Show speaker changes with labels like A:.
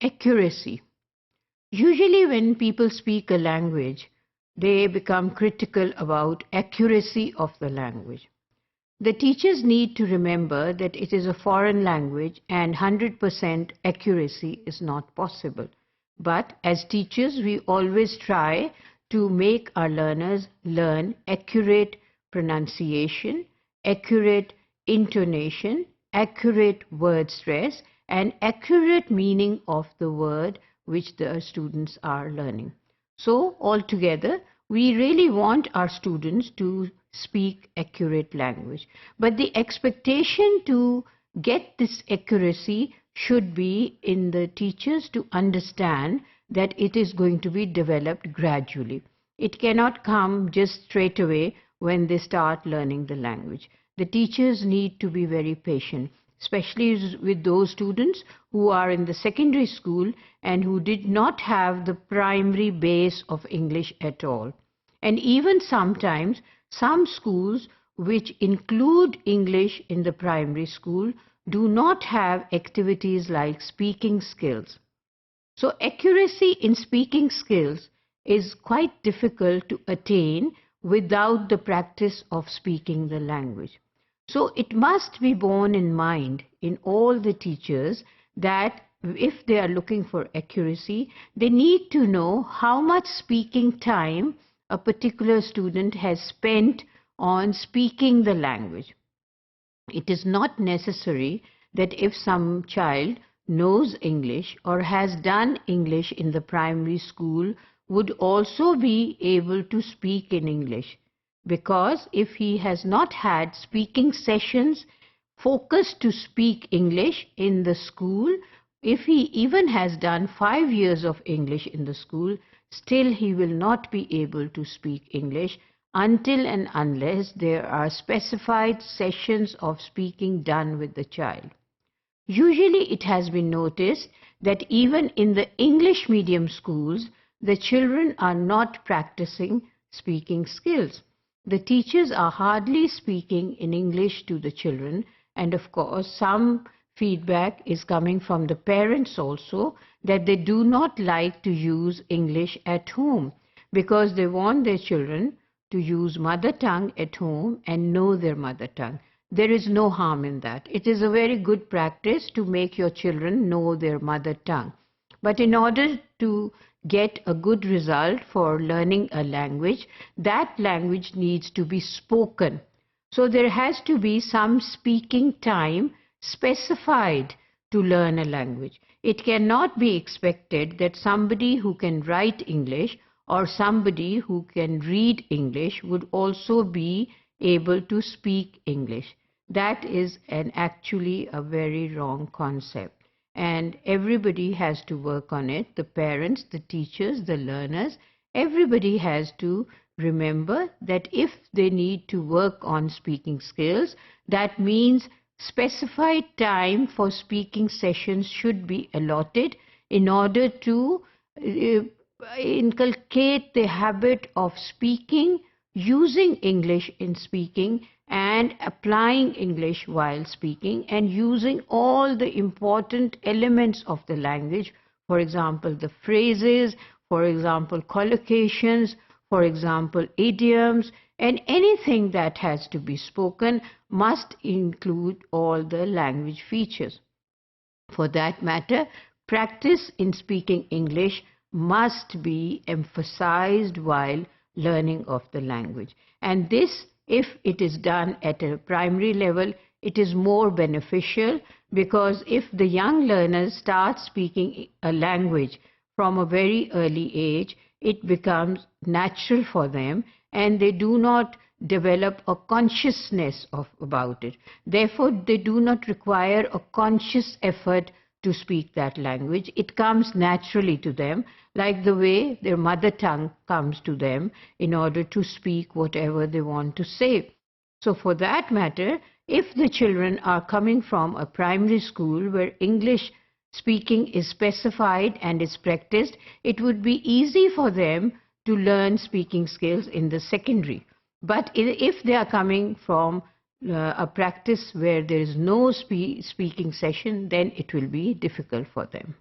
A: Accuracy. Usually when people speak a language, they become critical about accuracy of the language. The teachers need to remember that it is a foreign language and 100% accuracy is not possible. But as teachers, we always try to make our learners learn accurate pronunciation, accurate intonation, accurate word stress, and accurate meaning of the word which the students are learning. So altogether, we really want our students to speak accurate language. But the expectation to get this accuracy should be in the teachers to understand that it is going to be developed gradually. It cannot come just straight away when they start learning the language. The teachers need to be very patient, especially with those students who are in the secondary school and who did not have the primary base of English at all. And even sometimes, some schools which include English in the primary school do not have activities like speaking skills. So accuracy in speaking skills is quite difficult to attain without the practice of speaking the language. So it must be borne in mind in all the teachers that if they are looking for accuracy, they need to know how much speaking time a particular student has spent on speaking the language. It is not necessary that if some child knows English or has done English in the primary school would also be able to speak in English. Because if he has not had speaking sessions focused to speak English in the school, if he even has done 5 years of English in the school, still he will not be able to speak English until and unless there are specified sessions of speaking done with the child. Usually it has been noticed that even in the English medium schools, the children are not practicing speaking skills. The teachers are hardly speaking in English to the children, and of course some feedback is coming from the parents also that they do not like to use English at home because they want their children to use mother tongue at home and know their mother tongue. There is no harm in that. It is a very good practice to make your children know their mother tongue. But in order to get a good result for learning a language, that language needs to be spoken. So there has to be some speaking time specified to learn a language. It cannot be expected that somebody who can write English or somebody who can read English would also be able to speak English. That is actually a very wrong concept. And everybody has to work on it. The parents, the teachers, the learners, everybody has to remember that if they need to work on speaking skills, that means specified time for speaking sessions should be allotted in order to inculcate the habit of speaking, using English in speaking, and applying English while speaking, and using all the important elements of the language, for example, the phrases, for example, collocations, for example, idioms, and anything that has to be spoken must include all the language features. For that matter, practice in speaking English must be emphasized while learning of the language. And this, if it is done at a primary level, it is more beneficial because if the young learners start speaking a language from a very early age, it becomes natural for them and they do not develop a consciousness about it. Therefore, they do not require a conscious effort to speak that language. It comes naturally to them, like the way their mother tongue comes to them in order to speak whatever they want to say. So for that matter, if the children are coming from a primary school where English speaking is specified and is practiced, it would be easy for them to learn speaking skills in the secondary. But if they are coming from a practice where there is no speaking session, then it will be difficult for them.